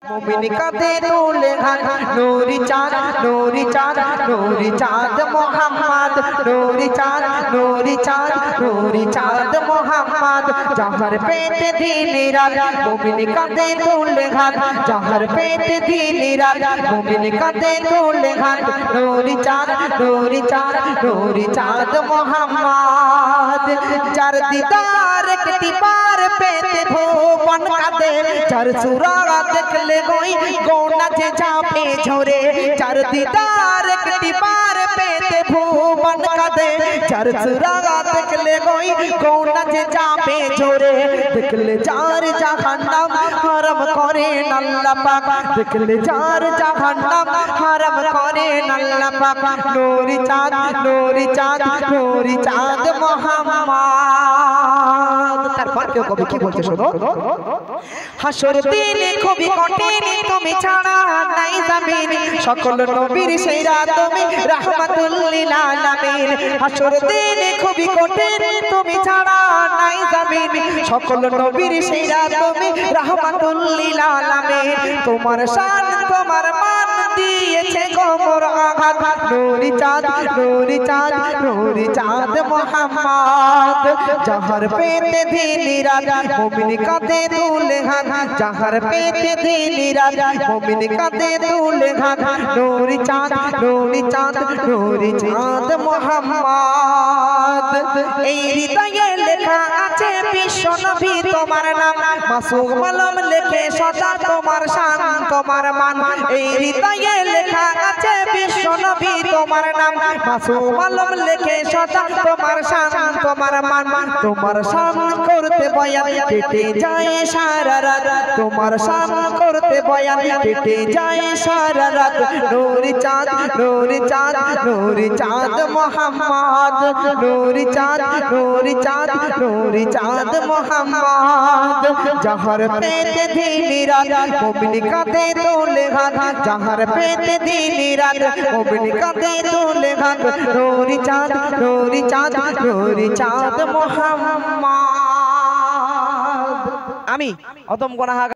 मोमिन कदे तोले घाट नूरी चाँद नूरी चाँद नूरी चाँद मोहम्मद नूरी चाँद नूरी चाँद नूरी चाँद मोहम्मद जहर पेट दीनी रात मोमिन कदे तोले घाट जहर पेट दीनी रात मोमिन कदे तोले घाट नूरी चाँद नूरी चाँद नूरी चाँद मोहम्मद चार दीदार एकटी बार पेते भुवन कादे चार सुरागा देखले गोई गौना जे जापे झोरे चार दीदार एकटी बार पेते भुवन कादे चार सुरागा देखले गोई गौना जे जापे झोरे देखले चार जहन्नम हरम करे अल्लाह पाक देखले चार जहन्नम हरम करे अल्लाह पाक नूरी चाँद नूरी चाँद नूरी चाँद मोहम्मद তারপর কেউ কবি কি বলতে শোনো হাসর দিনে খুবই কঠিন তুমি ছাড়া নাই জামিন সকল নবীর সেরা তুমি রাহমাতুল লিল আলামিন হাসর দিনে খুবই কঠিন তুমি ছাড়া নাই জামিন সকল নবীর সেরা তুমি রাহমাতুল লিল আলামিন তোমার শান তোমার মান দিয়েছে কোমর আঘাত নূরি চাঁদ নূরি চাঁদ নূরি চাঁদ মোহাম্মদ জহর পেতে দিনী রাত মুমিন কাঁদে তুলে হাত জহর পেতে দিনী রাত মুমিন কাঁদে তুলে হাত নূরি চাঁদ নূরি চাঁদ নূরি চাঁদ মোহাম্মদ এই হৃদয়ে লেখা আছে বিশ্ব নবী তোমার নাম মাসুম কলম লেখে সদা তোমার শান তোমার মান এই হৃদয়ে লেখা আছে বিশ্ব নবী তোমার নাম মাসুম কলম লেখে সদা তোমার শান তোমার মান তোমার শান করতে বয়ান কেটে যায় সারা রাত তোমার শান করতে বয়ান কেটে যায় সারা রাত নূরি চাঁদ নূরি চাঁদ নূরি চাঁদ মোহাম্মদ নূরি চাঁদ নূরি চাঁদ নূরি চাঁদ মোহাম্মদ জহর পেতে দিনী রাত মুমিন কাঁদে তোলে হাত জহর পেতে দিনী রাত মুমিন কাঁদে তোলে হাত নূরি চাঁদ নূরি চাঁদ নূরি চাঁদ মোহাম্মদ আমি অদম গুনাহগার